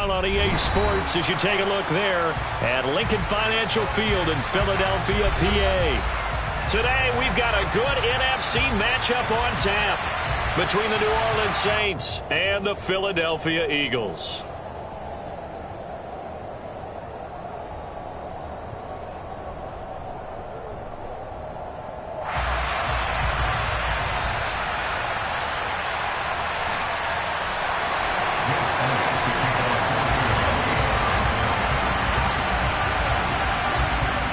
On EA Sports as you take a look there at Lincoln Financial Field in Philadelphia, PA. Today we've got a good NFC matchup on tap between the New Orleans Saints and the Philadelphia Eagles.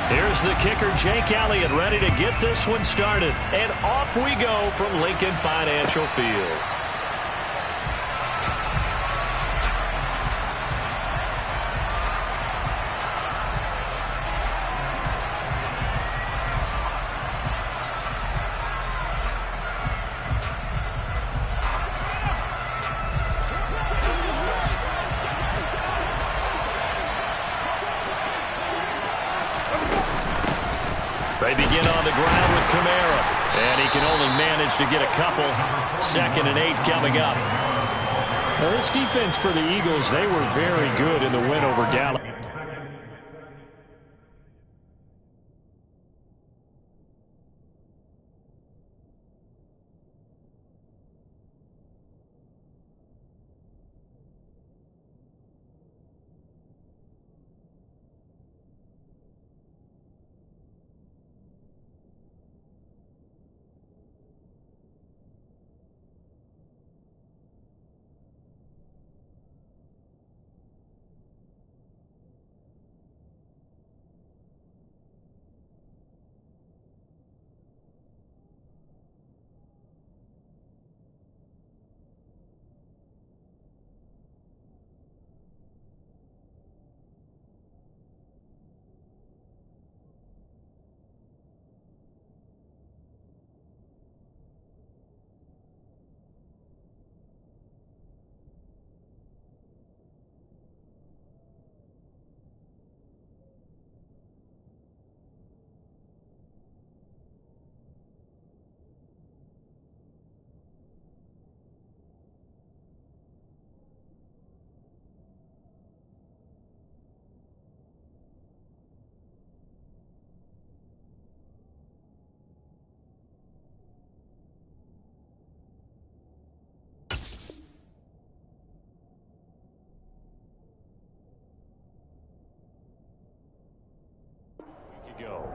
Here's the kicker, Jake Elliott, ready to get this one started. And off we go from Lincoln Financial Field. They begin on the ground with Kamara, and he can only manage to get a couple. 2nd and 8 coming up. Now this defense for the Eagles, they were very good in the win over Dallas.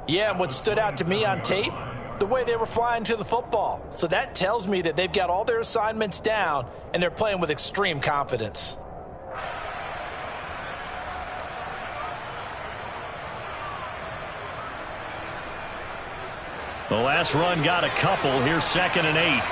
Yeah, and what stood out to me on tape, the way they were flying to the football. So that tells me that they've got all their assignments down, and they're playing with extreme confidence. The last run got a couple. Here's 2nd and 8.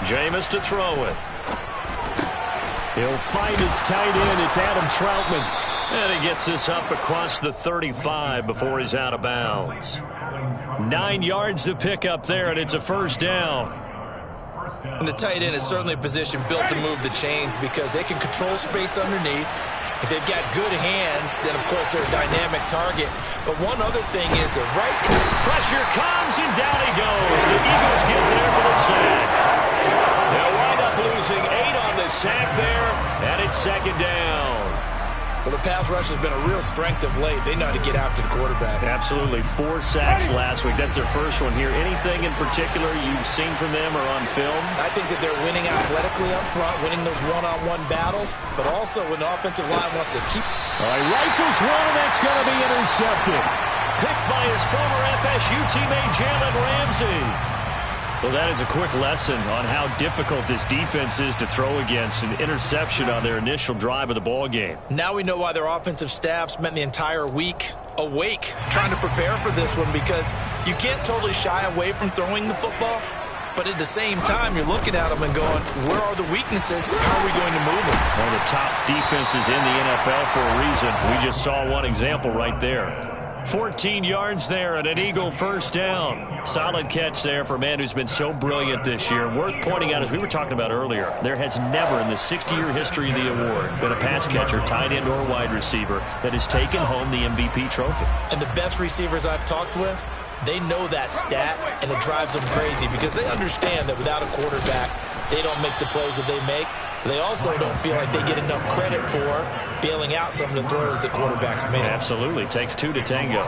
Jameis to throw it. He'll find his tight end. It's Adam Troutman. And he gets this up across the 35 before he's out of bounds. 9 yards to pick up there, and it's a first down. And the tight end is certainly a position built to move the chains because they can control space underneath. If they've got good hands, then, of course, they're a dynamic target. But one other thing is that pressure comes, and down he goes. The Eagles get there for the sack. They'll wind up losing 8 on the sack there, and it's 2nd down. Well, the pass rush has been a real strength of late. They know how to get after the quarterback. Absolutely. 4 sacks last week. That's their first one here. Anything in particular you've seen from them or on film? I think that they're winning athletically up front, winning those one-on-one battles, but also when the offensive line wants to keep. All right, rifles one, that's going to be intercepted. Picked by his former FSU teammate Jalen Ramsey. Well, that is a quick lesson on how difficult this defense is to throw against. An interception on their initial drive of the ball game. Now we know why their offensive staff spent the entire week awake trying to prepare for this one, because you can't totally shy away from throwing the football. But at the same time, you're looking at them and going, where are the weaknesses? How are we going to move them? One of the top defenses in the NFL for a reason. We just saw one example right there. 14 yards there and an Eagle first down. Solid catch there for a man who's been so brilliant this year. Worth pointing out, as we were talking about earlier, there has never in the 60-year history of the award been a pass catcher, tight end, or wide receiver that has taken home the MVP trophy. And the best receivers I've talked with, they know that stat, and it drives them crazy because they understand that without a quarterback, they don't make the plays that they make. They also don't feel like they get enough credit for bailing out some of the throws the quarterbacks make. Absolutely. Takes two to tango.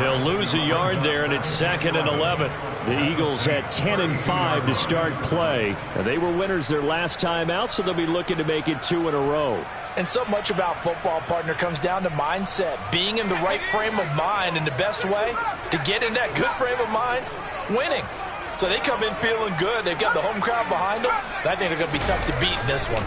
He'll lose a yard there, and it's 2nd and 11. The Eagles had 10-5 to start play. And they were winners their last time out, so they'll be looking to make it 2 in a row. And so much about football, partner, comes down to mindset. Being in the right frame of mind, and the best way to get in that good frame of mind, winning. So they come in feeling good. They've got the home crowd behind them. I think they're going to be tough to beat in this one.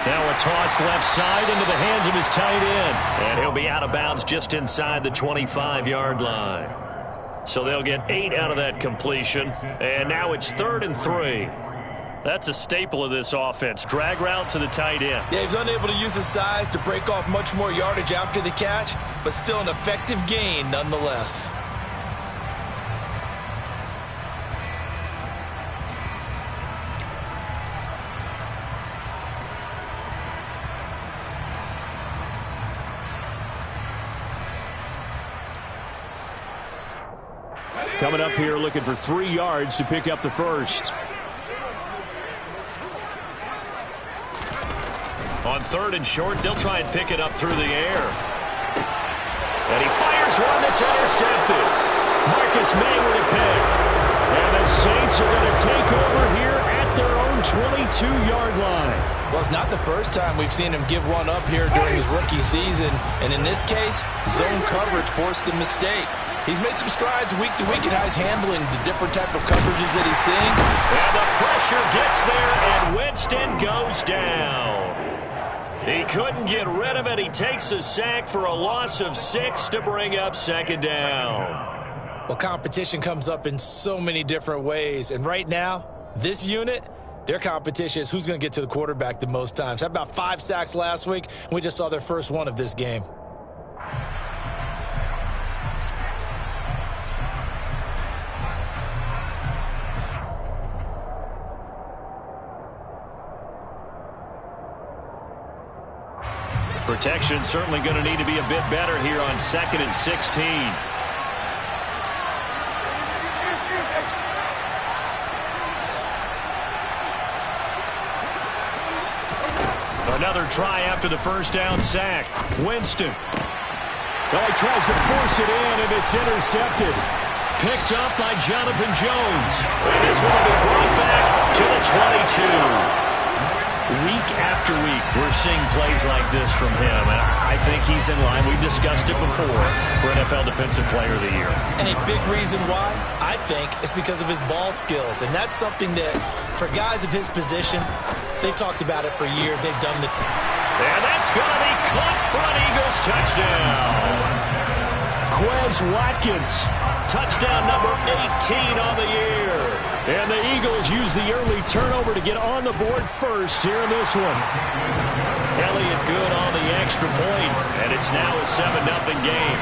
Now a toss left side into the hands of his tight end. And he'll be out of bounds just inside the 25-yard line. So they'll get 8 out of that completion. And now it's 3rd and 3. That's a staple of this offense. Drag route to the tight end. Yeah, he's unable to use his size to break off much more yardage after the catch, but still an effective gain nonetheless. Coming up here looking for 3 yards to pick up the first. On 3rd and short, they'll try and pick it up through the air. And he fires one that's intercepted. Marcus May with a pick. And the Saints are going to take over here at their own 22-yard line. Well, it's not the first time we've seen him give one up here during his rookie season. And in this case, zone coverage forced the mistake. He's made some strides week to week in how he's handling the different type of coverages that he's seeing. And the pressure gets there, and Winston goes down. He couldn't get rid of it. He takes a sack for a loss of 6 to bring up 2nd down. Well, competition comes up in so many different ways. And right now, this unit, their competition is who's going to get to the quarterback the most times. Had about 5 sacks last week, and we just saw their first one of this game. Protection certainly going to need to be a bit better here on 2nd and 16. Another try after the first down sack. Winston. Well, he tries to force it in, and it's intercepted. Picked up by Jonathan Jones. And this one will be brought back to the 22. Week after week, we're seeing plays like this from him, and I think he's in line. We've discussed it before for NFL Defensive Player of the Year. And a big reason why, I think, is because of his ball skills. And that's something that, for guys of his position, they've talked about it for years. They've done the... And that's going to be caught for an Eagles touchdown. Quez Watkins, touchdown number 18 on the year. And the Eagles use the early turnover to get on the board first here in this one. Elliott good on the extra point, and it's now a 7-0 game.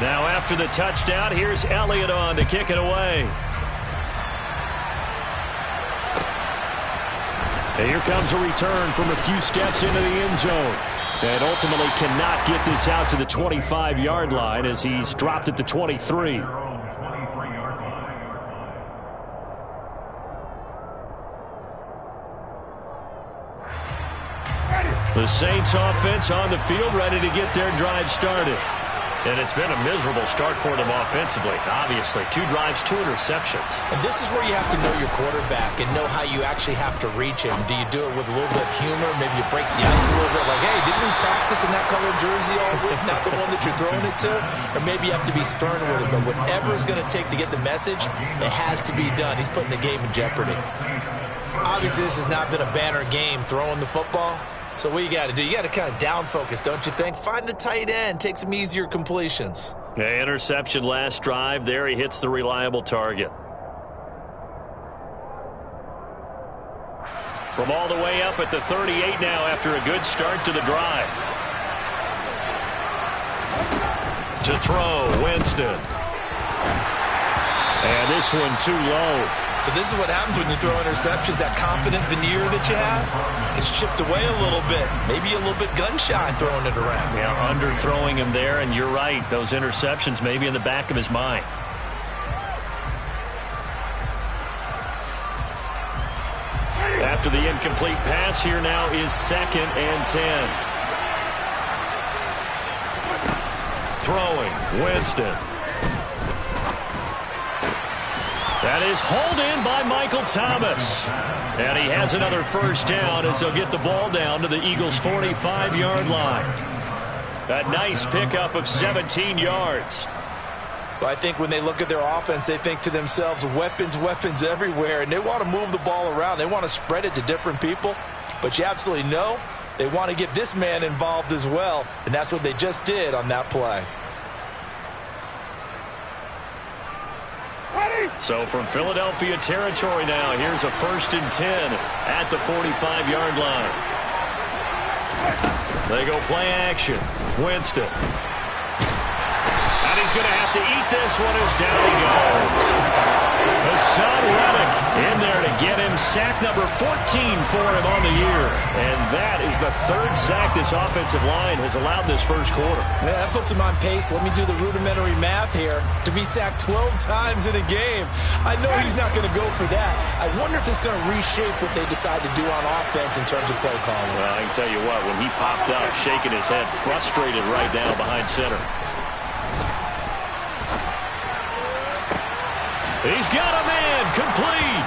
Now after the touchdown, here's Elliott on to kick it away. And here comes a return from a few steps into the end zone. And ultimately cannot get this out to the 25-yard line as he's dropped at the 23. The Saints offense on the field ready to get their drive started. And it's been a miserable start for them offensively. Obviously, 2 drives, 2 interceptions. And this is where you have to know your quarterback and know how you actually have to reach him. Do you do it with a little bit of humor? Maybe you break the ice a little bit. Like, hey, didn't we practice in that color jersey all week? Not the one that you're throwing it to? Or maybe you have to be stern with it. But whatever it's going to take to get the message, it has to be done. He's putting the game in jeopardy. Obviously, this has not been a banner game throwing the football. So what you got to do, you got to kind of down focus, don't you think? Find the tight end, take some easier completions. Yeah, interception last drive. There he hits the reliable target. From all the way up at the 38 now after a good start to the drive. To throw, Winston. And this one too low. So this is what happens when you throw interceptions. That confident veneer that you have gets chipped away a little bit. Maybe a little bit gun-shy throwing it around. Yeah, underthrowing him there, and you're right. Those interceptions maybe in the back of his mind. After the incomplete pass, here now is 2nd and 10. Throwing, Winston. That is hauled in by Michael Thomas. And he has another first down as he'll get the ball down to the Eagles' 45-yard line. A nice pickup of 17 yards. Well, I think when they look at their offense, they think to themselves, weapons, weapons everywhere, and they want to move the ball around. They want to spread it to different people. But you absolutely know they want to get this man involved as well, and that's what they just did on that play. So from Philadelphia territory now, here's a 1st and 10 at the 45-yard line. They go play action. Winston. And he's going to have to eat this one as down he goes. Hassan Reddick in there to get him sack number 14 for him on the year. And that is the 3rd sack this offensive line has allowed this first quarter. Yeah, that puts him on pace. Let me do the rudimentary math here. To be sacked 12 times in a game, I know he's not going to go for that. I wonder if it's going to reshape what they decide to do on offense in terms of play calling. Well, I can tell you what, when he popped up, shaking his head, frustrated right now behind center. He's got a man, complete.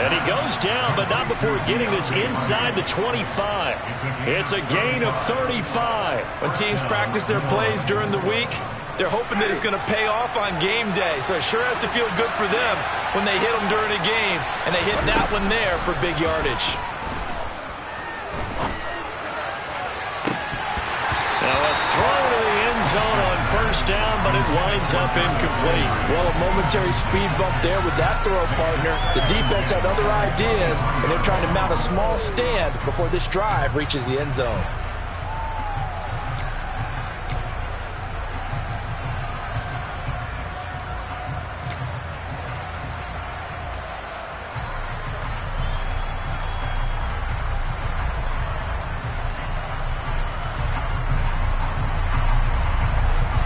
And he goes down, but not before getting this inside the 25. It's a gain of 35. When teams practice their plays during the week, they're hoping that it's going to pay off on game day. So it sure has to feel good for them when they hit them during a game, and they hit that one there for big yardage. Now a throw to the end zone on 1st down, but it winds up incomplete. Well, a momentary speed bump there with that throw, partner. The defense had other ideas, and they're trying to mount a small stand before this drive reaches the end zone.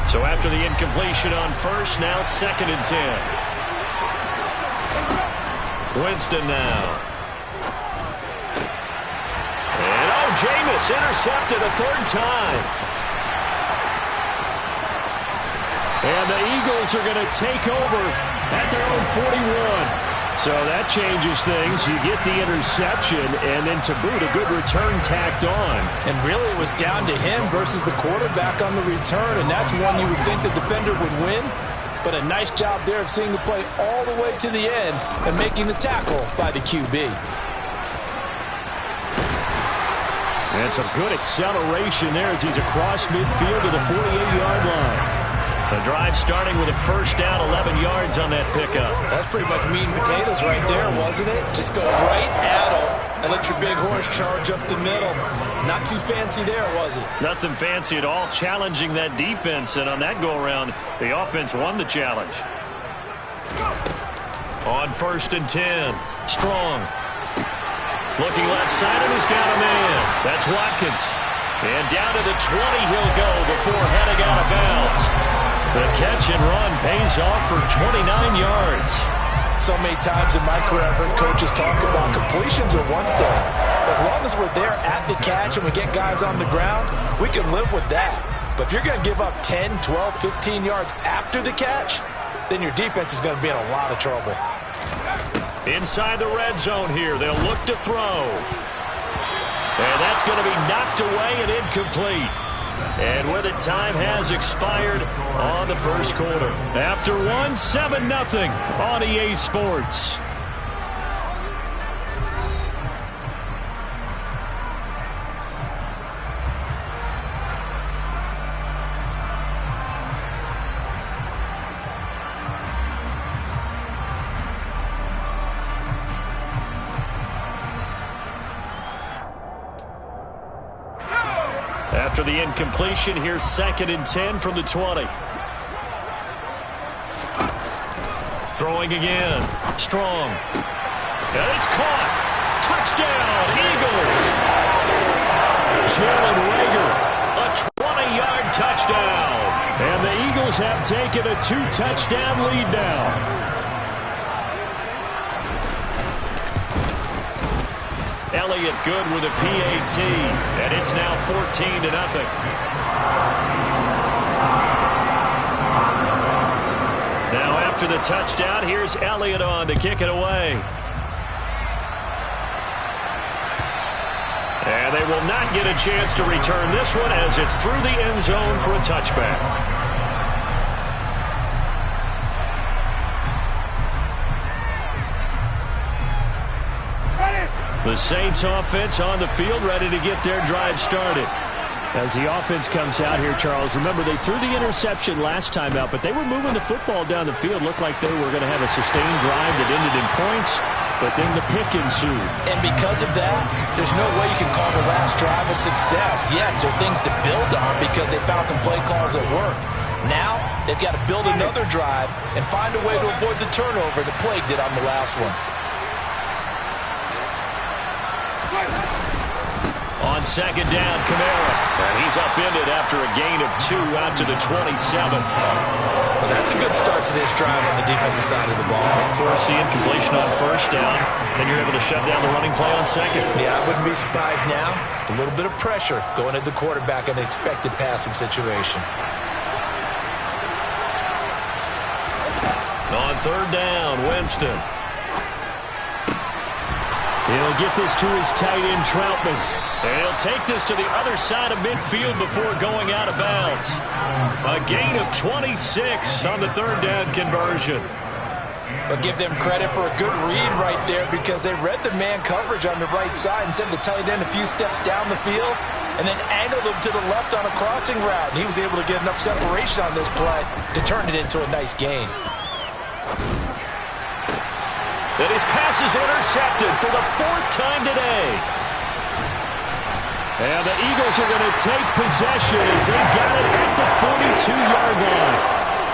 So after the incompletion on 1st, now 2nd and 10. Winston now. And Jameis intercepted a 3rd time. And the Eagles are going to take over at their own 41. So that changes things. You get the interception, and then to boot, a good return tacked on. And really it was down to him versus the quarterback on the return, and that's one you would think the defender would win. But a nice job there of seeing the play all the way to the end and making the tackle by the QB. And some good acceleration there as he's across midfield to the 48-yard line. The drive starting with a 1st down, 11 yards on that pickup. That's pretty much meat and potatoes right there, wasn't it? Just go right at them and let your big horse charge up the middle. Not too fancy there, was it? Nothing fancy at all, challenging that defense. And on that go-around, the offense won the challenge. On 1st and 10, Strong. Looking left side, and he's got a man. That's Watkins. And down to the 20 he'll go before heading out of bounds. The catch and run pays off for 29 yards. So many times in my career, I've heard coaches talk about completions are one thing. As long as we're there at the catch and we get guys on the ground, we can live with that. But if you're going to give up 10, 12, 15 yards after the catch, then your defense is going to be in a lot of trouble. Inside the red zone here, they'll look to throw. And that's going to be knocked away and incomplete. And with it, time has expired on the first quarter. After 7-0 on EA Sports. After the incompletion, here's 2nd and 10 from the 20. Throwing again. Strong. And it's caught. Touchdown, Eagles. Jalen Reagor, a 20-yard touchdown. And the Eagles have taken a 2-touchdown lead now. Elliott good with a PAT, and it's now 14-0. Now after the touchdown, here's Elliott on to kick it away. And they will not get a chance to return this one as it's through the end zone for a touchback. The Saints offense on the field, ready to get their drive started. As the offense comes out here, Charles, remember they threw the interception last time out, but they were moving the football down the field. Looked like they were going to have a sustained drive that ended in points, but then the pick ensued. And because of that, there's no way you can call the last drive a success. Yes, there are things to build on because they found some play calls that work. Now, they've got to build another drive and find a way to avoid the turnover that plagued it on the last one. On 2nd down, Kamara. And he's upended after a gain of 2 out to the 27. Well, that's a good start to this drive on the defensive side of the ball. Force the incompletion on 1st down, and you're able to shut down the running play on 2nd. Yeah, I wouldn't be surprised now. A little bit of pressure going at the quarterback in an expected passing situation. On 3rd down, Winston. He'll get this to his tight end, Troutman. And he'll take this to the other side of midfield before going out of bounds. A gain of 26 on the 3rd down conversion. But give them credit for a good read right there because they read the man coverage on the right side and sent the tight end a few steps down the field and then angled him to the left on a crossing route. And he was able to get enough separation on this play to turn it into a nice gain. And his pass is intercepted for the 4th time today. And the Eagles are going to take possession as they've got it at the 42-yard line.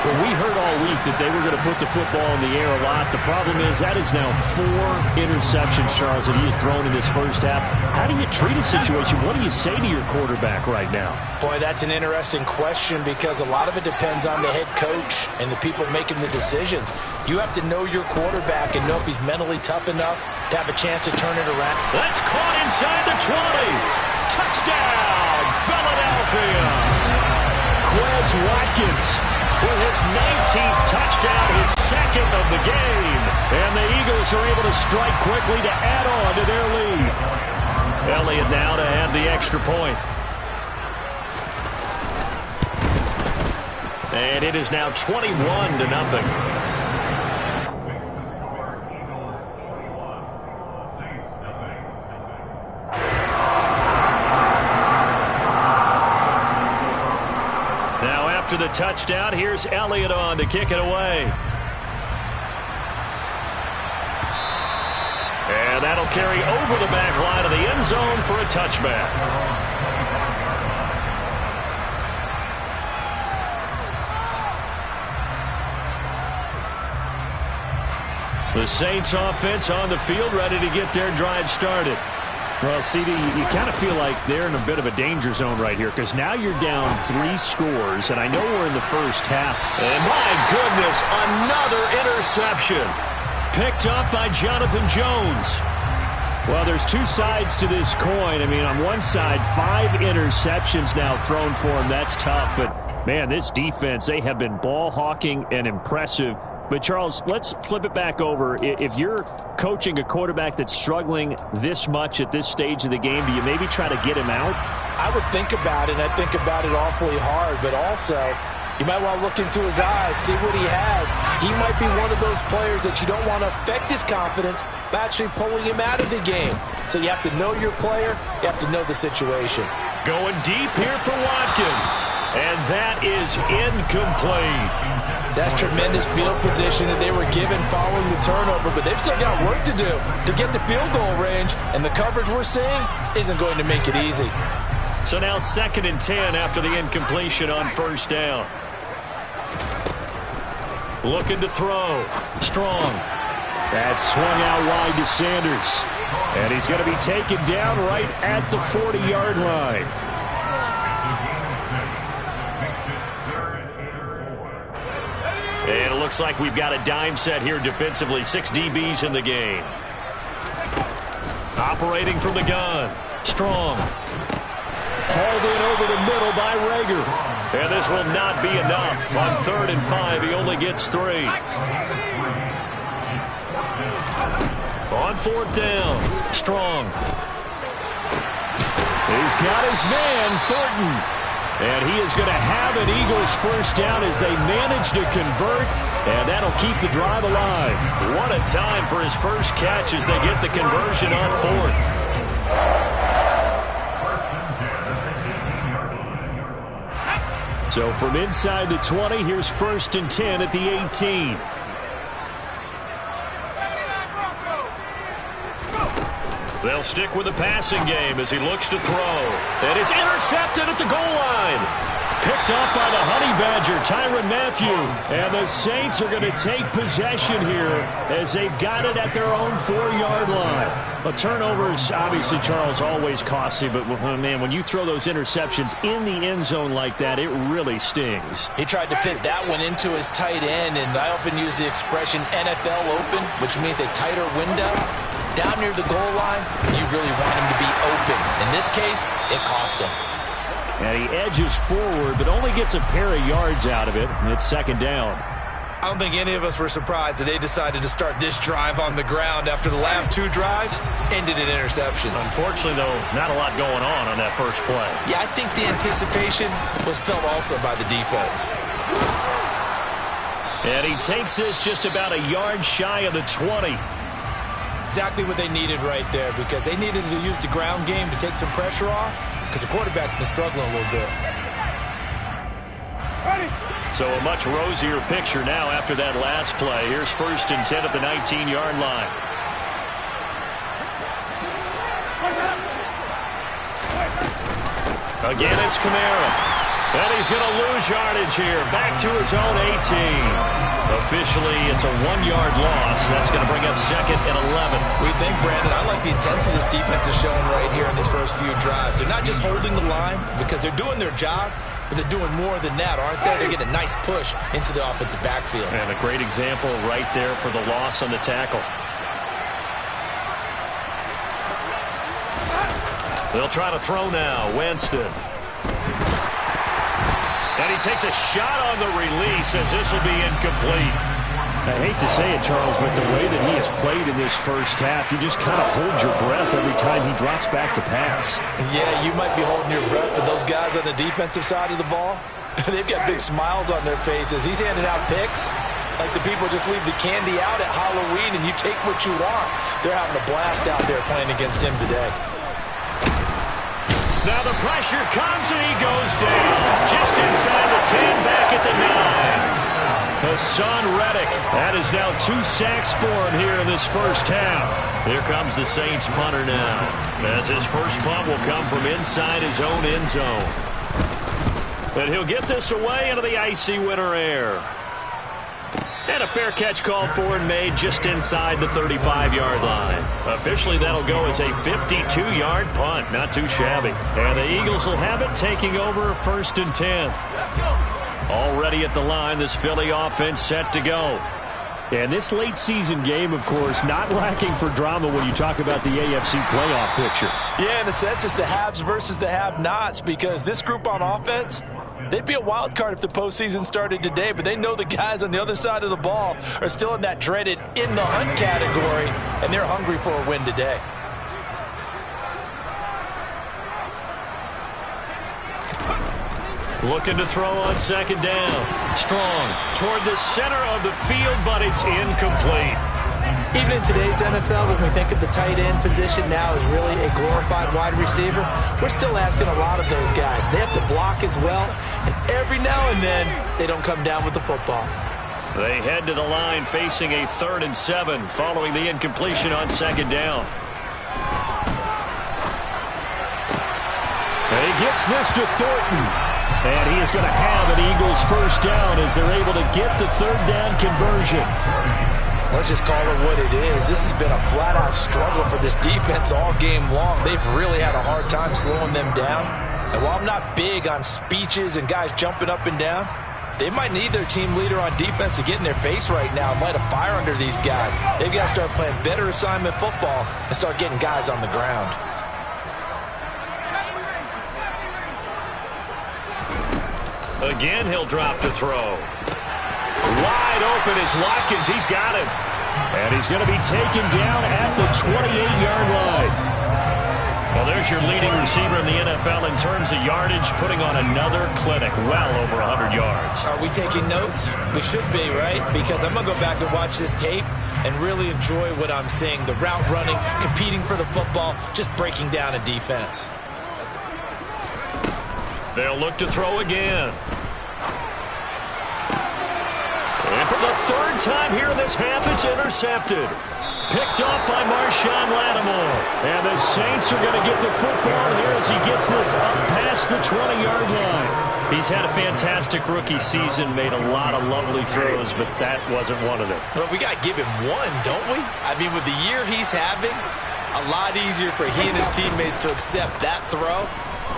Well, we heard all week that they were going to put the football in the air a lot. The problem is that is now 4 interceptions, Charles, that he has thrown in this first half. How do you treat a situation? What do you say to your quarterback right now? Boy, that's an interesting question because a lot of it depends on the head coach and the people making the decisions. You have to know your quarterback and know if he's mentally tough enough to have a chance to turn it around. That's caught inside the 20. Touchdown, Philadelphia. Quez Watkins with his 19th touchdown, his 2nd of the game. And the Eagles are able to strike quickly to add on to their lead. Elliott now to add the extra point. And it is now 21-0. After the touchdown, here's Elliott on to kick it away. And that'll carry over the back line of the end zone for a touchback. The Saints offense on the field ready to get their drive started. Well, CD, you kind of feel like they're in a bit of a danger zone right here because now you're down 3 scores, and I know we're in the first half. And my goodness, another interception. Picked up by Jonathan Jones. Well, there's 2 sides to this coin. I mean, on one side, 5 interceptions now thrown for him. That's tough, but, man, this defense, they have been ball hawking and impressive. But, Charles, let's flip it back over. If you're coaching a quarterback that's struggling this much at this stage of the game, do you maybe try to get him out? I would think about it, and I think about it awfully hard. But also, you might want to look into his eyes, see what he has. He might be one of those players that you don't want to affect his confidence by actually pulling him out of the game. So you have to know your player. You have to know the situation. Going deep here for Watkins. And that is incomplete. That's tremendous field position that they were given following the turnover, but they've still got work to do to get the field goal range, and the coverage we're seeing isn't going to make it easy. So now 2nd and 10 after the incompletion on first down. Looking to throw. Strong. That's swung out wide to Sanders. And he's going to be taken down right at the 40-yard line. And it looks like we've got a dime set here defensively. 6 DBs in the game. Operating from the gun. Strong. Hauled in over the middle by Rager. And this will not be enough. On 3rd and 5, he only gets 3. On 4th down, Strong. He's got his man, Thornton. And he is going to have an Eagles first down as they manage to convert. And that'll keep the drive alive. What a time for his first catch as they get the conversion on 4th. So from inside the 20, here's 1st and 10 at the 18. They'll stick with the passing game as he looks to throw. And it's intercepted at the goal line. Picked up by the Honey Badger, Tyrann Mathieu. And the Saints are going to take possession here as they've got it at their own 4-yard line. But turnovers, obviously, Charles, always costly. But, man, when you throw those interceptions in the end zone like that, it really stings. He tried to fit that one into his tight end, and I often use the expression NFL open, which means a tighter window. Down near the goal line, you really want him to be open. In this case, it cost him. And he edges forward, but only gets a pair of yards out of it, and it's 2nd down. I don't think any of us were surprised that they decided to start this drive on the ground after the last 2 drives ended in interceptions. Unfortunately, though, not a lot going on that first play. Yeah, I think the anticipation was felt also by the defense. And he takes this just about a yard shy of the 20. Exactly what they needed right there, because they needed to use the ground game to take some pressure off, because the quarterback's been struggling a little bit. So a much rosier picture now after that last play. Here's 1st and 10 at the 19-yard line. Again, it's Kamara. And he's going to lose yardage here. Back to his own 18. Officially, it's a 1-yard loss. That's going to bring up 2nd and 11. We think, Brandon, I like the intensity this defense is showing right here in these first few drives. They're not just holding the line because they're doing their job, but they're doing more than that, aren't they? They're getting a nice push into the offensive backfield. And a great example right there for the loss on the tackle. They'll try to throw now. Winston. And he takes a shot on the release as this will be incomplete. I hate to say it, Charles, but the way that he has played in this first half, you just kind of hold your breath every time he drops back to pass. Yeah, you might be holding your breath, but those guys on the defensive side of the ball, they've got big smiles on their faces. He's handing out picks like the people just leave the candy out at Halloween and you take what you want. They're having a blast out there playing against him today. Now the pressure comes and he goes down. Just inside the 10, back at the 9. Hassan Reddick. That is now 2 sacks for him here in this first half. Here comes the Saints punter now, as his first punt will come from inside his own end zone. But he'll get this away into the icy winter air. And a fair catch called for and made just inside the 35-yard line. Officially, that'll go as a 52-yard punt. Not too shabby. And the Eagles will have it, taking over 1st and 10. Already at the line, this Philly offense set to go. And this late season game, of course, not lacking for drama when you talk about the AFC playoff picture. Yeah, in a sense, it's the haves versus the have-nots, because this group on offense, they'd be a wild card if the postseason started today, but they know the guys on the other side of the ball are still in that dreaded in the hunt category, and they're hungry for a win today. Looking to throw on 2nd down. Strong toward the center of the field, but it's incomplete. Even in today's NFL, when we think of the tight end position now as really a glorified wide receiver, we're still asking a lot of those guys. They have to block as well, and every now and then, they don't come down with the football. They head to the line facing a 3rd and 7 following the incompletion on 2nd down. And he gets this to Thornton. And he is going to have an Eagles first down as they're able to get the third down conversion. Let's just call it what it is. This has been a flat-out struggle for this defense all game long. They've really had a hard time slowing them down. And while I'm not big on speeches and guys jumping up and down, they might need their team leader on defense to get in their face right now and light a fire under these guys. They've got to start playing better assignment football and start getting guys on the ground. Again, he'll drop to throw. Wide open is Watkins. He's got him. And he's going to be taken down at the 28-yard line. Well, there's your leading receiver in the NFL in terms of yardage, putting on another clinic, well over 100 yards. Are we taking notes? We should be, right? Because I'm going to go back and watch this tape and really enjoy what I'm seeing. The route running, competing for the football, just breaking down a defense. They'll look to throw again. And for the third time here in this half, it's intercepted. Picked off by Marshawn Lattimore. And the Saints are going to get the football here as he gets this up past the 20-yard line. He's had a fantastic rookie season, made a lot of lovely throws, but that wasn't one of them. Well, we got to give him one, don't we? I mean, with the year he's having, a lot easier for he and his teammates to accept that throw.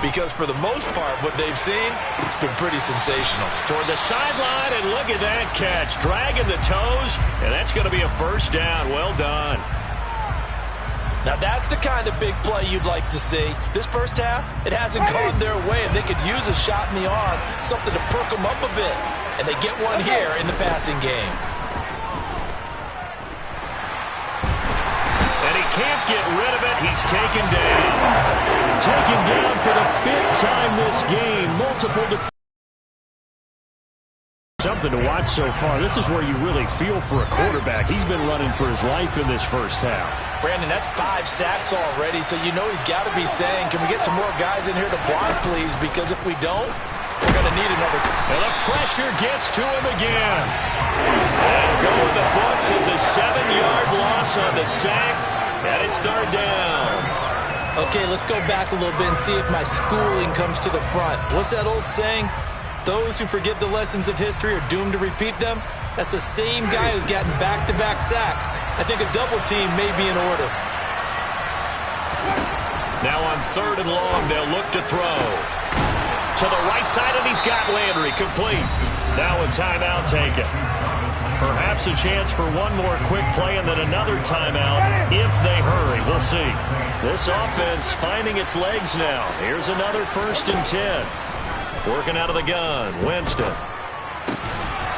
Because for the most part, what they've seen, it's been pretty sensational. Toward the sideline, and look at that catch. Dragging the toes, and that's going to be a first down. Well done. Now, that's the kind of big play you'd like to see. This first half, it hasn't gone their way, and they could use a shot in the arm, something to perk them up a bit. And they get one here in the passing game. And he can't get rid of it. He's taken down. Taken down for the fifth time this game. Multiple defense. Something to watch so far. This is where you really feel for a quarterback. He's been running for his life in this first half. Brandon, that's 5 sacks already, so you know he's got to be saying, can we get some more guys in here to block, please? Because if we don't, we're going to need another. And the pressure gets to him again. And going the books is a 7-yard loss on the sack. And it's third down. Okay, let's go back a little bit and see if my schooling comes to the front. What's that old saying? Those who forget the lessons of history are doomed to repeat them. That's the same guy who's gotten back-to-back sacks. I think a double team may be in order. Now on third and long, they'll look to throw. To the right side, and he's got Landry complete. Now a timeout taken. Perhaps a chance for one more quick play and then another timeout if they hurry. We'll see. This offense finding its legs now. Here's another 1st and 10. Working out of the gun, Winston.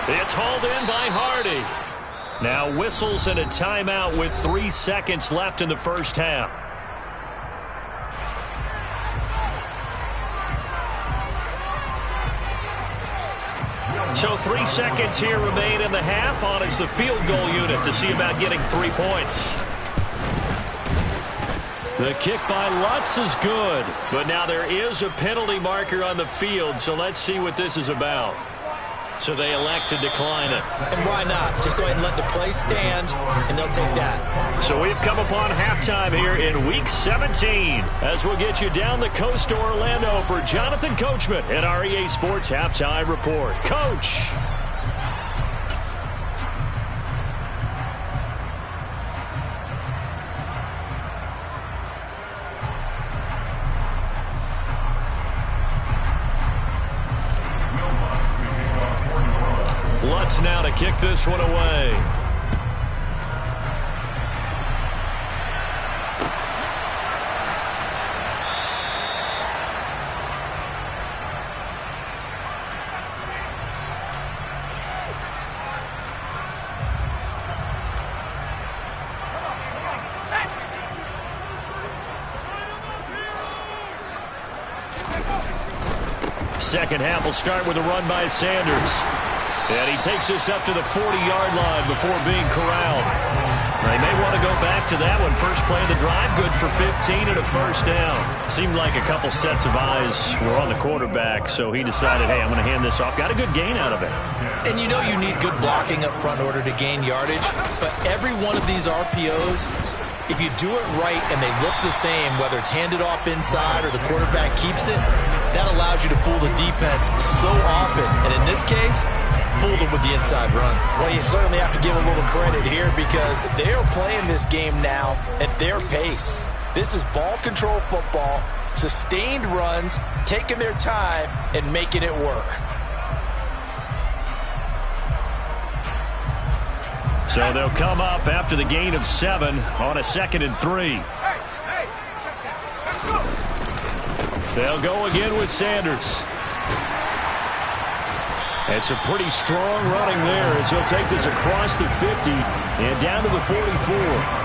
It's hauled in by Hardy. Now whistles and a timeout with 3 seconds left in the first half. So 3 seconds here remain in the half. On is the field goal unit to see about getting 3 points. The kick by Lutz is good. But now there is a penalty marker on the field, so let's see what this is about. So they elect to decline it. And why not? Just go ahead and let the play stand, and they'll take that. So we've come upon halftime here in Week 17 as we'll get you down the coast to Orlando for Jonathan Coachman at our EA Sports Halftime Report. Coach. Lutz now to kick this one away. Second half will start with a run by Sanders. And he takes this up to the 40-yard line before being corralled. They may want to go back to that one. First play of the drive, good for 15 and a first down. Seemed like a couple sets of eyes were on the quarterback, so he decided, hey, I'm going to hand this off. Got a good gain out of it. And you know you need good blocking up front in order to gain yardage, but every one of these RPOs If you do it right and they look the same, whether it's handed off inside or the quarterback keeps it, that allows you to fool the defense so often. And in this case, fooled them with the inside run. Well, you certainly have to give a little credit here because they are playing this game now at their pace. This is ball control football, sustained runs, taking their time, and making it work. So they'll come up after the gain of 7 on a 2nd and 3. They'll go again with Sanders. It's a pretty strong running there as he'll take this across the 50 and down to the 44.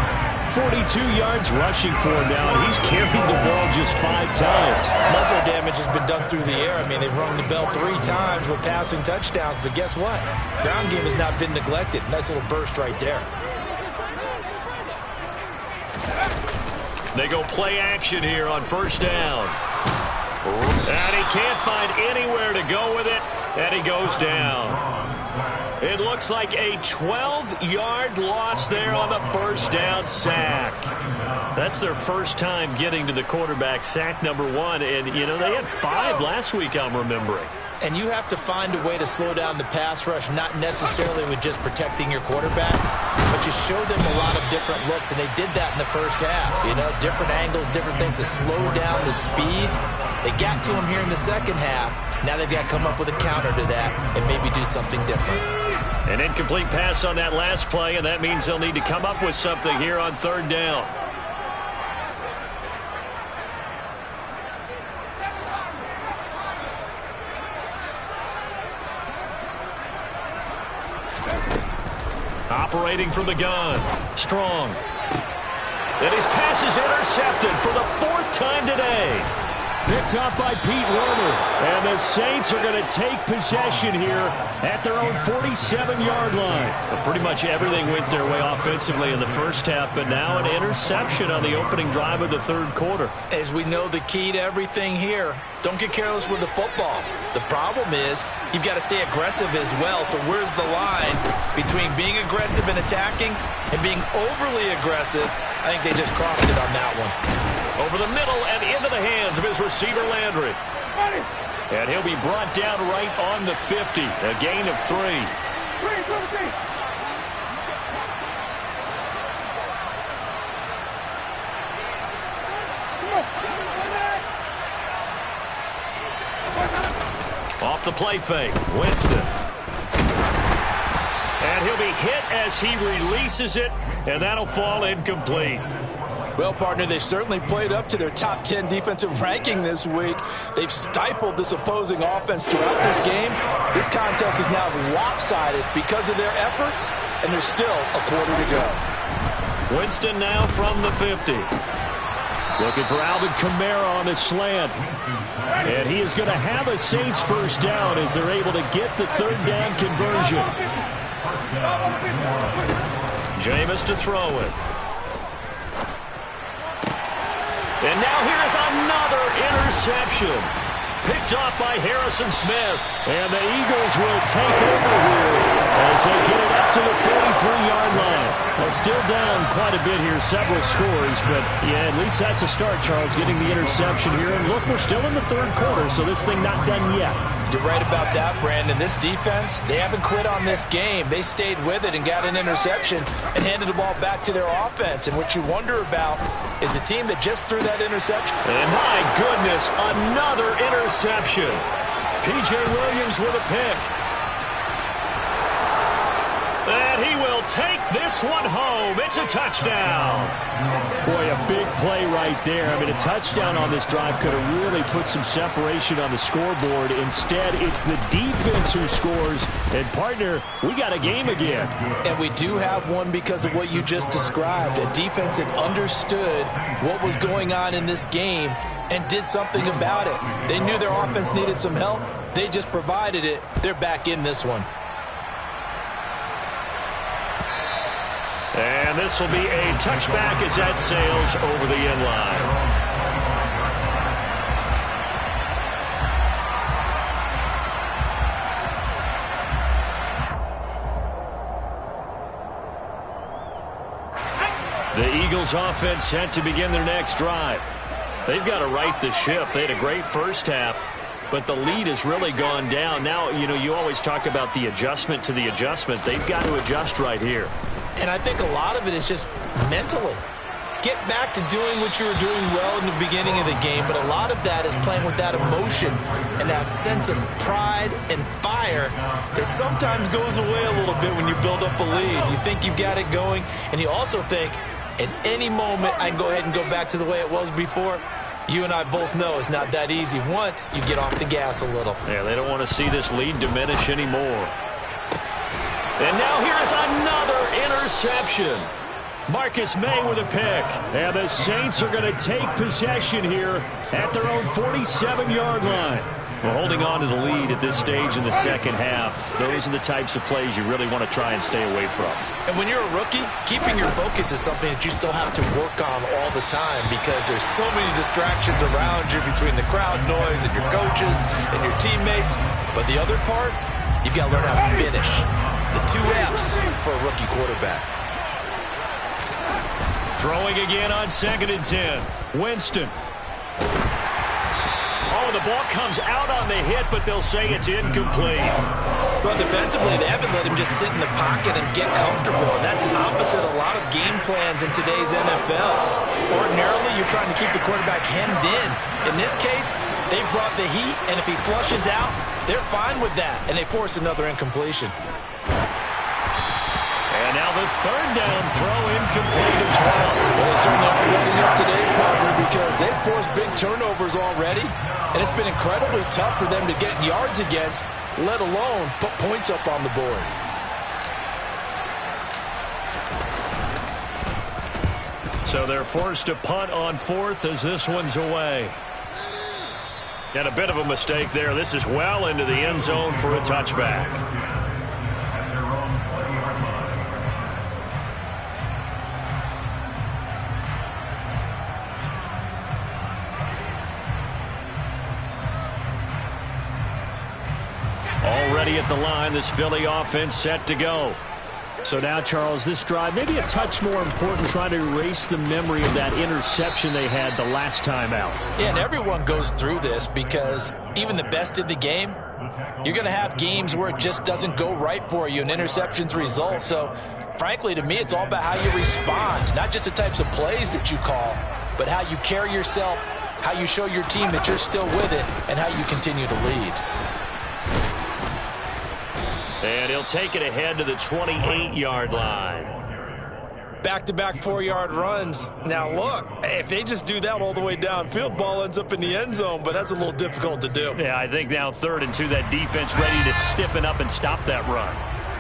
42 yards rushing for him now, and he's carried the ball just 5 times. Muscle damage has been done through the air. I mean, they've rung the bell 3 times with passing touchdowns, but guess what? Ground game has not been neglected. Nice little burst right there. They go play action here on 1st down. And he can't find anywhere to go with it, and he goes down. It looks like a 12-yard loss there on the 1st down sack. That's their first time getting to the quarterback, sack number 1. And, you know, they had 5 last week, I'm remembering. And you have to find a way to slow down the pass rush, not necessarily with just protecting your quarterback, but you show them a lot of different looks, and they did that in the first half. You know, different angles, different things to slow down the speed. They got to him here in the second half. Now they've got to come up with a counter to that and maybe do something different. An incomplete pass on that last play, and that means they'll need to come up with something here on 3rd down. Operating from the gun. Strong. And his pass is intercepted for the 4th time today. Picked up by Pete Werner. And the Saints are going to take possession here at their own 47-yard line. But pretty much everything went their way offensively in the first half, but now an interception on the opening drive of the 3rd quarter. As we know, the key to everything here, don't get careless with the football. The problem is you've got to stay aggressive as well. So where's the line between being aggressive and attacking and being overly aggressive? I think they just crossed it on that one. Over the middle and into the hands of his receiver, Landry. And he'll be brought down right on the 50. A gain of 3. Off the play fake, Winston. And he'll be hit as he releases it, and that'll fall incomplete. Well, partner, they've certainly played up to their top 10 defensive ranking this week. They've stifled this opposing offense throughout this game. This contest is now lopsided because of their efforts, and there's still a quarter to go. Winston now from the 50. Looking for Alvin Kamara on the slant. And he is going to have a Saints 1st down as they're able to get the 3rd down conversion. Jameis to throw it. And now here's another interception. Picked off by Harrison Smith. And the Eagles will take over here as they get it up to the 43-yard line. Well, still down quite a bit here, several scores, but yeah, at least that's a start, Charles, getting the interception here. And look, we're still in the 3rd quarter, so this thing not done yet. You're right about that, Brandon. This defense, they haven't quit on this game. They stayed with it and got an interception and handed the ball back to their offense. And what you wonder about is the team that just threw that interception. And my goodness, another interception. P.J. Williams with a pick. And he will take this one home. It's a touchdown. Boy, a big play right there. I mean, a touchdown on this drive could have really put some separation on the scoreboard. Instead, it's the defense who scores. And, partner, we got a game again. And we do have one because of what you just described. A defense that understood what was going on in this game and did something about it. They knew their offense needed some help. They just provided it. They're back in this one. And this will be a touchback as that sails over the end line. The Eagles offense set to begin their next drive. They've got to right the ship. They had a great first half, but the lead has really gone down. Now, you always talk about the adjustment to the adjustment. They've got to adjust right here. And I think a lot of it is just mentally. Get back to doing what you were doing well in the beginning of the game, but a lot of that is playing with that emotion and that sense of pride and fire that sometimes goes away a little bit when you build up a lead. You think you've got it going, and you also think, at any moment, I can go ahead and go back to the way it was before. You and I both know it's not that easy once you get off the gas a little. Yeah, they don't want to see this lead diminish anymore. And now here's another interception. Marcus May with a pick. And the Saints are going to take possession here at their own 47-yard line. We're holding on to the lead at this stage in the second half. Those are the types of plays you really want to try and stay away from. And when you're a rookie, keeping your focus is something that you still have to work on all the time because there's so many distractions around you between the crowd noise and your coaches and your teammates. But the other part, you've got to learn how to finish. It's the 2 F's for a rookie quarterback. Throwing again on 2nd and 10. Winston. Oh, the ball comes out on the hit, but they'll say it's incomplete. Well, defensively, they haven't let him just sit in the pocket and get comfortable, and that's opposite a lot of game plans in today's NFL. Ordinarily, you're trying to keep the quarterback hemmed in. In this case, they brought the heat, and if he flushes out, they're fine with that, and they force another incompletion. And now the 3rd down throw incomplete as well. Well, they certainly are ready up today, partner, because they've forced big turnovers already. And it's been incredibly tough for them to get yards against, let alone put points up on the board. So they're forced to punt on 4th as this one's away. And a bit of a mistake there. This is well into the end zone for a touchback. Already at the line, this Philly offense set to go. So now, Charles, this drive maybe a touch more important, trying to erase the memory of that interception they had the last time out. Yeah, and everyone goes through this because even the best in the game, you're going to have games where it just doesn't go right for you and interceptions result. So, frankly, to me, it's all about how you respond, not just the types of plays that you call, but how you carry yourself, how you show your team that you're still with it, and how you continue to lead. And he'll take it ahead to the 28-yard line. Back-to-back 4-yard runs. Now, look, if they just do that all the way downfield, ball ends up in the end zone, but that's a little difficult to do. Yeah, I think now 3rd and 2, that defense ready to stiffen up and stop that run.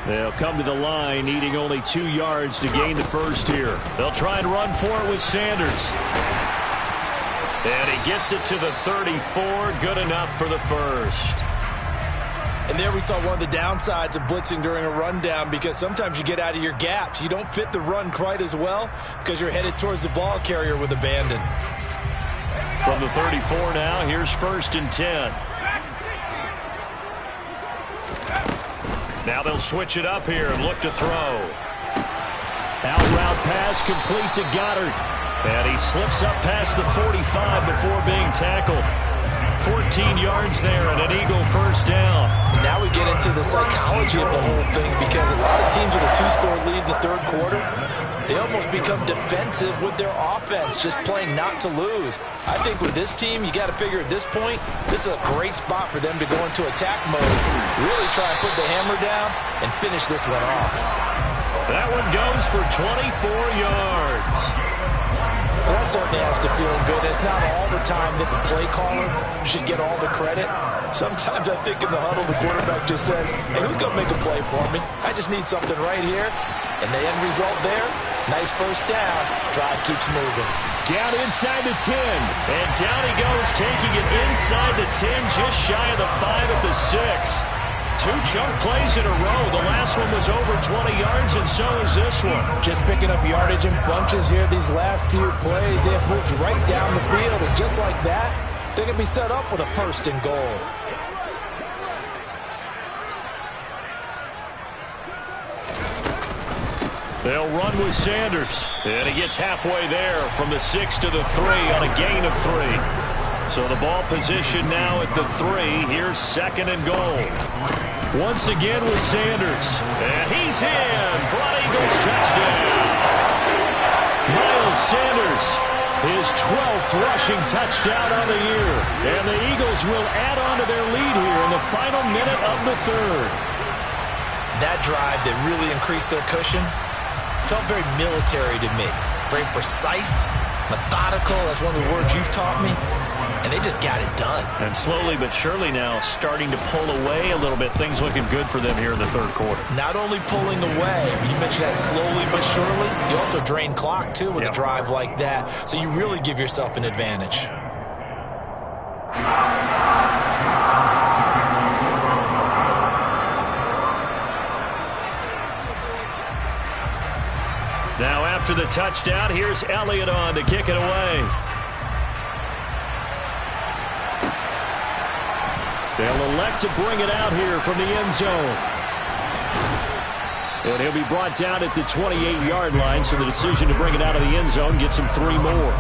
They'll come to the line, needing only 2 yards to gain the first here. They'll try and run for it with Sanders. And he gets it to the 34, good enough for the first. And there we saw one of the downsides of blitzing during a rundown because sometimes you get out of your gaps. You don't fit the run quite as well because you're headed towards the ball carrier with abandon. From the 34 now, here's 1st and 10. Now they'll switch it up here and look to throw. Out route pass complete to Goddard. And he slips up past the 45 before being tackled. 14 yards there and an Eagle first down. And now we get into the psychology of the whole thing because a lot of teams with a 2-score lead in the 3rd quarter, they almost become defensive with their offense, just playing not to lose. I think with this team, you got to figure at this point, this is a great spot for them to go into attack mode, really try and put the hammer down and finish this one off. That one goes for 24 yards. Well, that certainly has to feel good. It's not all the time that the play caller should get all the credit. Sometimes I think in the huddle, the quarterback just says, hey, who's going to make a play for me? I just need something right here. And the end result there, nice first down. Drive keeps moving. Down inside the 10. And down he goes, taking it inside the 10, just shy of the 5 at the 6. 2 chunk plays in a row. The last one was over 20 yards, and so is this one. Just picking up yardage in bunches here these last few plays. They have moved right down the field, and just like that, they're going to be set up with a 1st and goal. They'll run with Sanders. And he gets halfway there from the 6 to the 3 on a gain of 3. So the ball position now at the 3. Here's 2nd and goal. Once again with Sanders. And he's in for an Eagles touchdown. Miles Sanders, his 12th rushing touchdown on the year. And the Eagles will add on to their lead here in the final minute of the 3rd. That drive that really increased their cushion felt very military to me. Very precise, methodical. That's one of the words you've taught me. And they just got it done. And slowly but surely now starting to pull away a little bit. Things looking good for them here in the 3rd quarter. Not only pulling away, you mentioned that slowly but surely, you also drain clock too with a drive like that. So you really give yourself an advantage. Now after the touchdown, here's Elliott on to kick it away. They'll elect to bring it out here from the end zone. And he'll be brought down at the 28-yard line, so the decision to bring it out of the end zone gets him 3 more.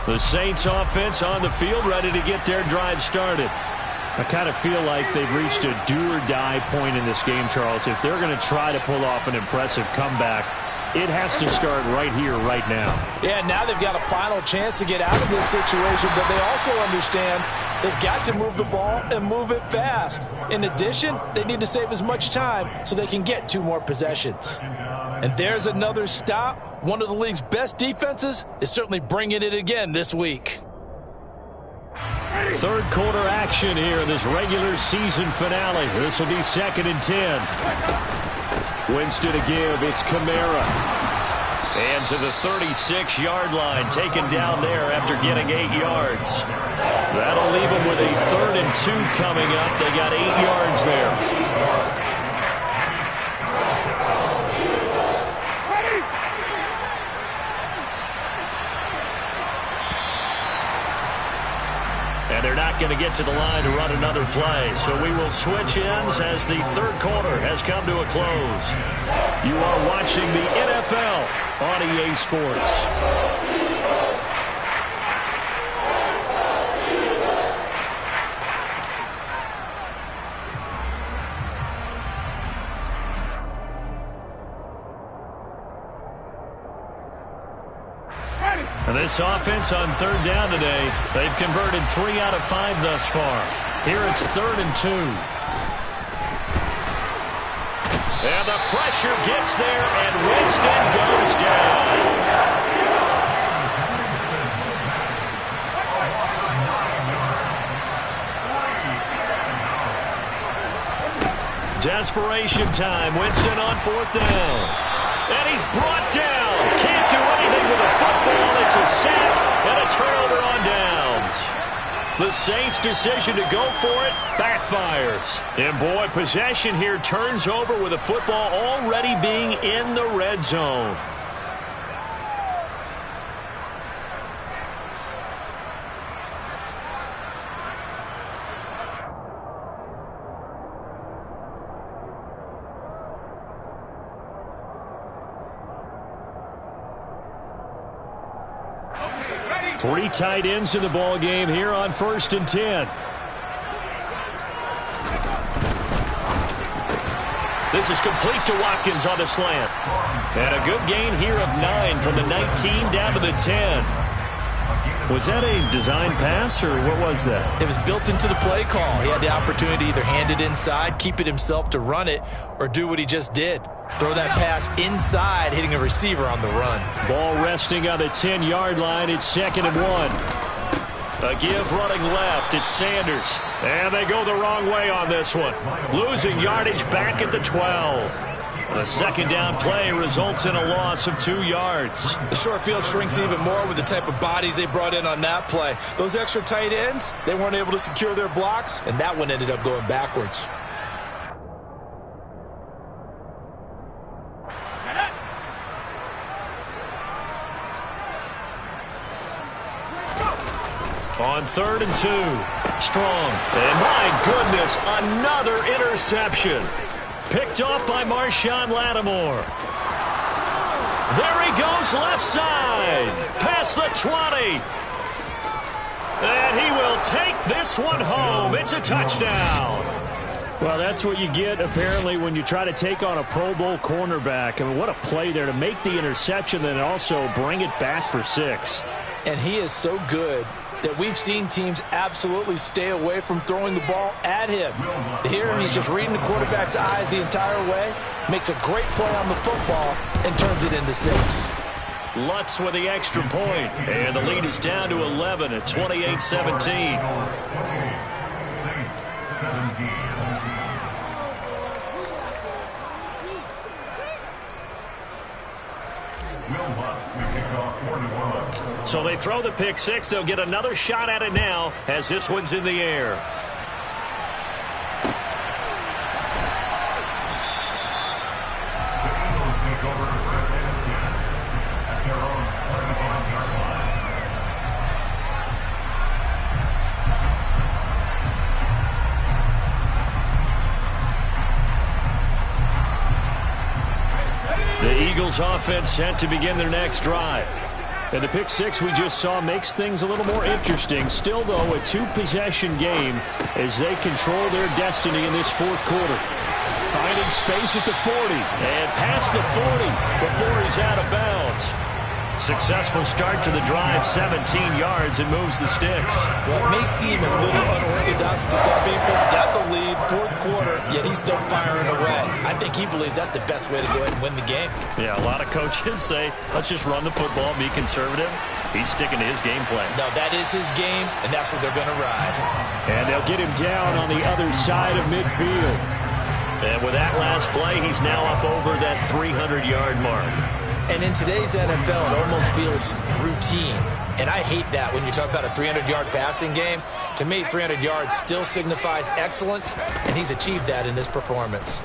The Saints offense on the field, ready to get their drive started. I kind of feel like they've reached a do-or-die point in this game, Charles. If they're going to try to pull off an impressive comeback, it has to start right here, right now. Yeah, now they've got a final chance to get out of this situation, but they also understand they've got to move the ball and move it fast. In addition, they need to save as much time so they can get 2 more possessions. And there's another stop. One of the league's best defenses is certainly bringing it again this week. 3rd quarter action here in this regular season finale. This will be 2nd and 10. Winston to give. It's Kamara. And to the 36-yard line, taken down there after getting 8 yards. That'll leave them with a 3rd and 2 coming up. They got 8 yards there. And they're not going to get to the line to run another play. So we will switch ends as the 3rd quarter has come to a close. You are watching the NFL on EA Sports. And this offense on 3rd down today, they've converted 3 out of 5 thus far. Here it's 3rd and 2. And the pressure gets there, and Winston goes down. Desperation time. Winston on 4th down. And he's brought down. Can't do anything with a football. It's a sack and a turnover on downs. The Saints' decision to go for it backfires. And boy, possession here turns over with a football already being in the red zone. Three tight ends in the ball game here on 1st and 10. This is complete to Watkins on the slant. And a good gain here of 9 from the 19 down to the 10. Was that a design pass, or what was that? It was built into the play call. He had the opportunity to either hand it inside, keep it himself to run it, or do what he just did. Throw that pass inside, hitting a receiver on the run. Ball resting on the 10-yard line. It's 2nd and 1. A give running left. It's Sanders. And they go the wrong way on this one. Losing yardage back at the 12. The second down play results in a loss of 2 yards. The short field shrinks even more with the type of bodies they brought in on that play. Those extra tight ends, they weren't able to secure their blocks, and that one ended up going backwards. On 3rd and 2, Strong. And my goodness, another interception. Picked off by Marshawn Lattimore. There he goes left side. Past the 20. And he will take this one home. It's a touchdown. Well, that's what you get, apparently, when you try to take on a Pro Bowl cornerback. I mean, what a play there to make the interception and also bring it back for 6. And he is so good that we've seen teams absolutely stay away from throwing the ball at him. Here, he's just reading the quarterback's eyes the entire way, makes a great play on the football, and turns it into 6. Lutz with the extra point, and the lead is down to 11 at 28-17. So they throw the pick 6. They'll get another shot at it now as this one's in the air. The Eagles offense set to begin their next drive. And the pick 6 we just saw makes things a little more interesting. Still, though, a 2-possession game as they control their destiny in this 4th quarter. Finding space at the 40. And past the 40 before he's out of bounds. Successful start to the drive, 17 yards, and moves the sticks. Well, it may seem a little unorthodox to some people. Got the lead, 4th quarter, yet he's still firing away. I think he believes that's the best way to go ahead and win the game. Yeah, a lot of coaches say, let's just run the football, be conservative. He's sticking to his game plan. No, that is his game, and that's what they're going to ride. And they'll get him down on the other side of midfield. And with that last play, he's now up over that 300-yard mark. And in today's NFL, it almost feels routine. And I hate that when you talk about a 300-yard passing game. To me, 300 yards still signifies excellence, and he's achieved that in this performance.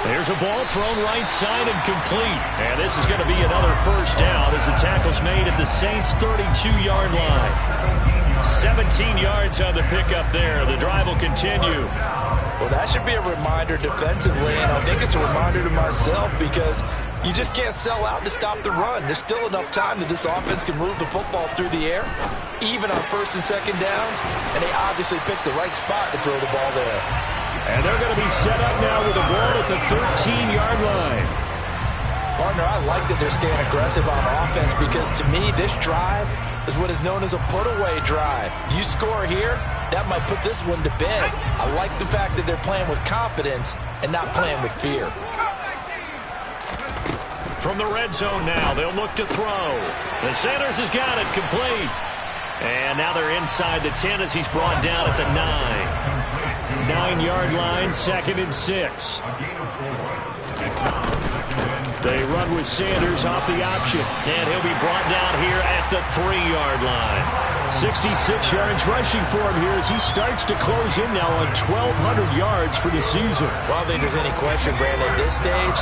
There's a ball thrown right side and complete. And this is going to be another first down as the tackle's made at the Saints' 32-yard line. 17 yards on the pickup there. The drive will continue. Well, that should be a reminder defensively, and I think it's a reminder to myself because you just can't sell out to stop the run. There's still enough time that this offense can move the football through the air, even on 1st and 2nd downs, and they obviously picked the right spot to throw the ball there. And they're going to be set up now with the ball at the 13-yard line. Partner, I like that they're staying aggressive on offense because, to me, this drive is what is known as a put-away drive. You score here, that might put this one to bed. I like the fact that they're playing with confidence and not playing with fear. From the red zone now, they'll look to throw. The Sanders has got it complete. And now they're inside the 10 as he's brought down at the 9. 9-yard line, 2nd and 6. They run with Sanders off the option. And he'll be brought down here at the 3-yard line. 66 yards rushing for him here as he starts to close in now on 1,200 yards for the season. Well, I don't think there's any question, Brandon, at this stage,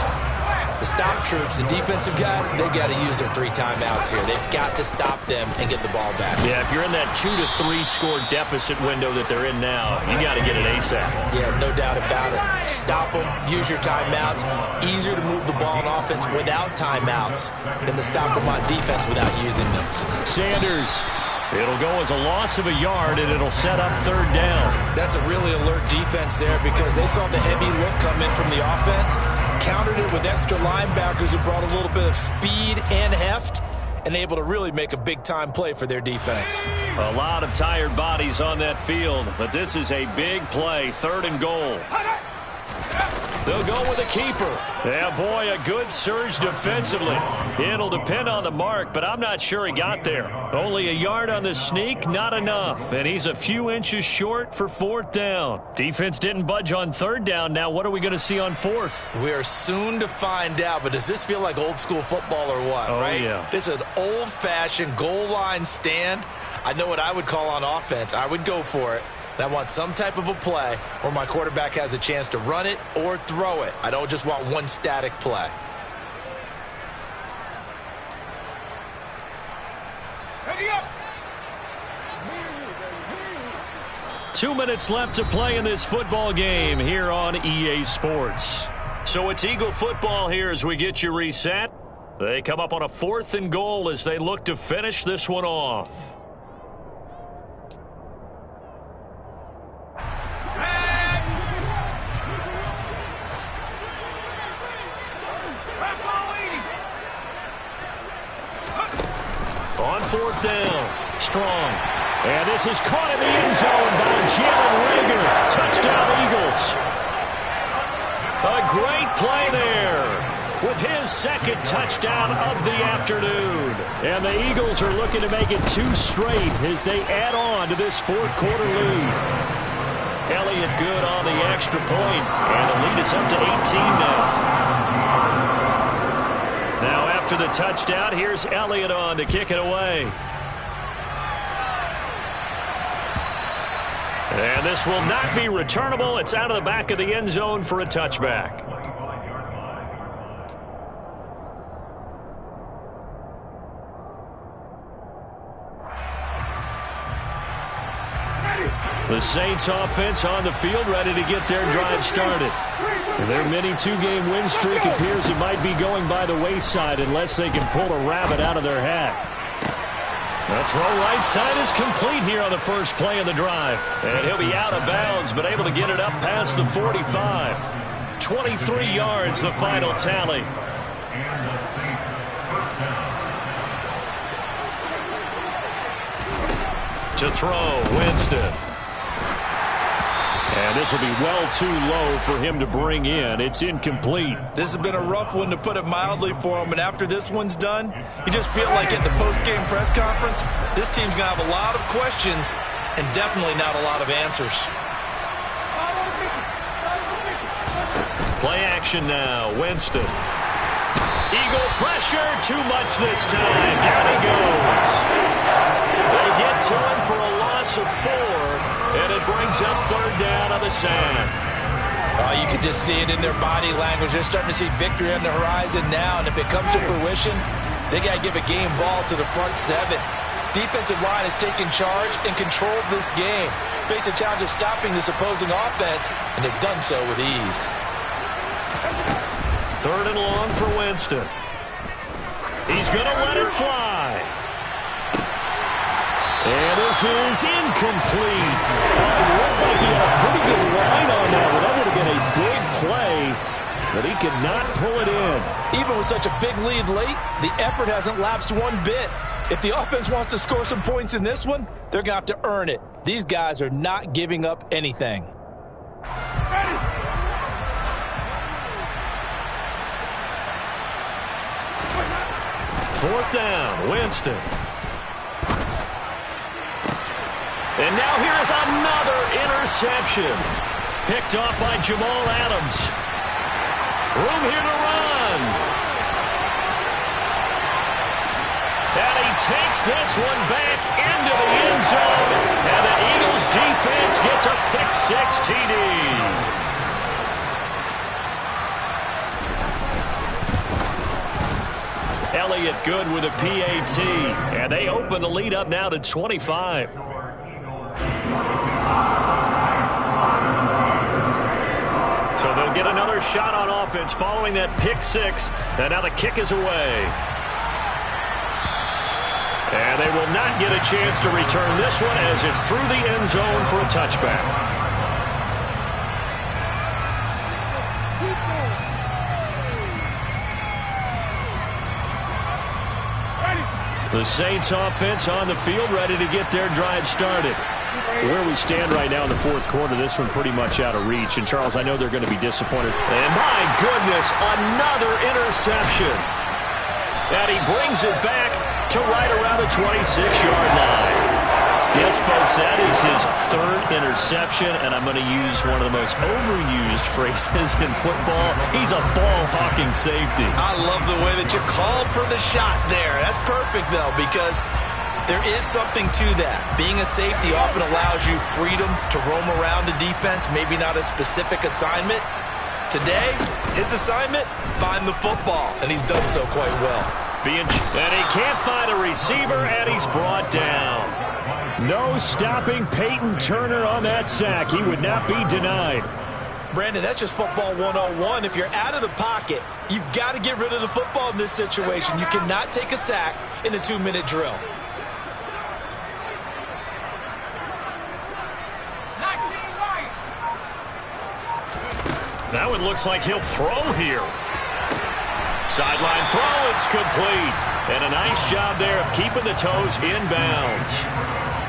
the stop troops, the defensive guys, they got to use their 3 timeouts here. They've got to stop them and get the ball back. Yeah, if you're in that 2 to 3 score deficit window that they're in now, you got to get it ASAP. Yeah, no doubt about it. Stop them, use your timeouts. Easier to move the ball on offense without timeouts than to stop them on defense without using them. Sanders. It'll go as a loss of a yard, and it'll set up 3rd down. That's a really alert defense there because they saw the heavy look come in from the offense, countered it with extra linebackers who brought a little bit of speed and heft, and able to really make a big-time play for their defense. A lot of tired bodies on that field, but this is a big play, 3rd and goal. They'll go with a keeper. Yeah, boy, a good surge defensively. It'll depend on the mark, but I'm not sure he got there. Only a yard on the sneak, not enough. And he's a few inches short for 4th down. Defense didn't budge on 3rd down. Now what are we going to see on 4th? We are soon to find out, but does this feel like old school football or what, right? Yeah. This is an old-fashioned goal line stand. I know what I would call on offense. I would go for it. I want some type of a play where my quarterback has a chance to run it or throw it. I don't just want one static play. Ready up. 2 minutes left to play in this football game here on EA Sports. So it's Eagle football here as we get you reset. They come up on a 4th and goal as they look to finish this one off. On 4th down, Strong. And this is caught in the end zone by Jalen Reagor. Touchdown, Eagles. A great play there with his 2nd touchdown of the afternoon. And the Eagles are looking to make it 2 straight as they add on to this 4th quarter lead. Elliott good on the extra point, and the lead is up to 18 now. Now after the touchdown, here's Elliott on to kick it away. And this will not be returnable. It's out of the back of the end zone for a touchback. The Saints offense on the field ready to get their drive started. Their mini 2-game win streak appears it might be going by the wayside unless they can pull a rabbit out of their hat. The throw right side is complete here on the first play of the drive. And he'll be out of bounds, but able to get it up past the 45. 23 yards, the final tally. To throw, Winston. And this will be well too low for him to bring in. It's incomplete. This has been a rough one, to put it mildly, for him. And after this one's done, you just feel like at the post-game press conference, this team's going to have a lot of questions and definitely not a lot of answers. Play action now. Winston. Eagle pressure. Too much this time. Down he goes. They get to him for a loss of 4, and it brings up 3rd down on the sand. Oh, you can just see it in their body language. They're starting to see victory on the horizon now, and if it comes to fruition, they got to give a game ball to the front 7. Defensive line has taken charge and controlled this game. Face a challenge of stopping this opposing offense, and they've done so with ease. 3rd and long for Winston. He's going to let it fly. And this is incomplete. It looked like he had a pretty good line on that. Well, that would have been a big play, but he could not pull it in. Even with such a big lead late, the effort hasn't lapsed one bit. If the offense wants to score some points in this one, they're going to have to earn it. These guys are not giving up anything. Fourth down, Winston. And now here's another interception. Picked off by Jamal Adams. Room here to run. And he takes this one back into the end zone. And the Eagles defense gets a pick-6 TD. Elliott good with a PAT. And they open the lead up now to 25. So they'll get another shot on offense following that pick-6. And now the kick is away. And they will not get a chance to return this one as it's through the end zone for a touchback. The Saints offense on the field ready to get their drive started. Where we stand right now in the fourth quarter, this one pretty much out of reach. And, Charles, I know they're going to be disappointed. And, my goodness, another interception. And he brings it back to right around the 26-yard line. Yes, folks, that is his third interception, and I'm going to use one of the most overused phrases in football. He's a ball-hawking safety. I love the way that you called for the shot there. That's perfect, though, because there is something to that. Being a safety often allows you freedom to roam around the defense, maybe not a specific assignment. Today, his assignment, find the football, and he's done so quite well. And he can't find a receiver, and he's brought down. No stopping Peyton Turner on that sack. He would not be denied. Brandon, that's just football 101. If you're out of the pocket, you've got to get rid of the football in this situation. You cannot take a sack in a 2-minute drill. That one looks like he'll throw here. Sideline throw, it's complete. And a nice job there of keeping the toes inbounds.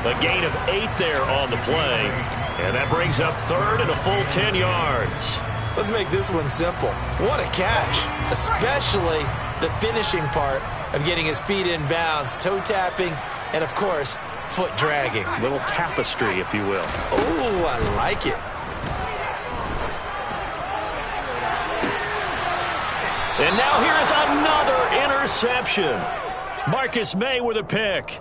A gain of 8 there on the play. And that brings up third and a full 10 yards. Let's make this one simple. What a catch, especially the finishing part of getting his feet in bounds, toe tapping, and, of course, foot dragging. Little tapestry, if you will. Oh, I like it. And now here is another interception. Marcus May with a pick.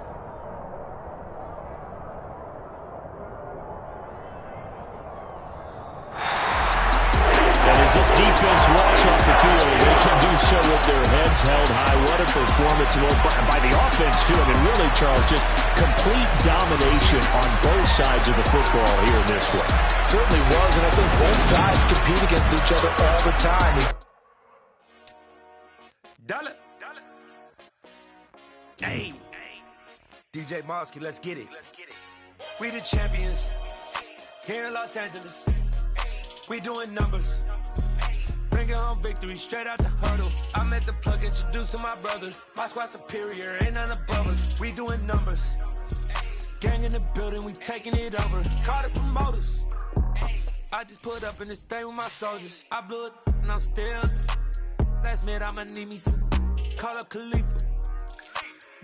This defense walks off the field, they can do so with their heads held high. What a performance by the offense, too. I mean, really, Charles, just complete domination on both sides of the football here in this one. Certainly was, and I think both sides compete against each other all the time. Dollar. Hey. DJ Mosky, let's get it. We the champions here in Los Angeles. We doing numbers. Bringing home victory straight out the huddle. I'm at the plug, introduced to my brothers. My squad superior, ain't none above us. We doing numbers. Gang in the building, we taking it over. Call the promoters. I just put up in this thing with my soldiers. I blew it and I'm still. Last minute, I'ma need me some. Call up Khalifa.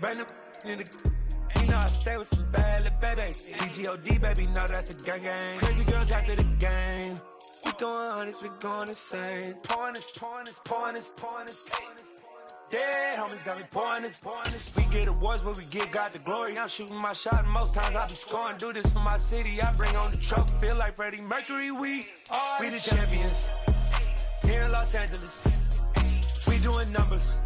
Bring the in the. You know I stay with some bad little baby. CGOD, baby, know that's a gang gang. Crazy girls after the game. We doing hundreds, we going insane. Pouring this. Dead homies got me pouring this. We get awards, but we give God the glory. I'm shooting my shot, and most times I be scoring. Do this for my city, I bring on the trophy. Feel like Freddie Mercury, we the champions here in Los Angeles. We doing numbers.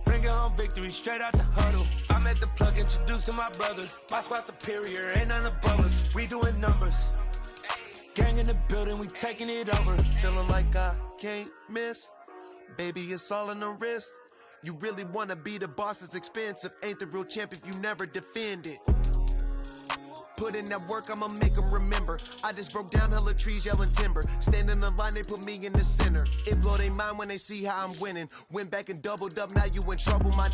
Bringing home victory straight out the huddle. I'm at the plug, introduced to my brothers. My squad superior, ain't none above us. We doing numbers. Gang in the building, we taking it over. Feeling like I can't miss. Baby, it's all in the wrist. You really wanna be the boss, it's expensive. Ain't the real champ if you never defend it. Put in that work, I'ma make them remember. I just broke down hella trees, yelling timber. Stand in the line, they put me in the center. It blow their mind when they see how I'm winning. Went back and doubled up, now you in trouble, my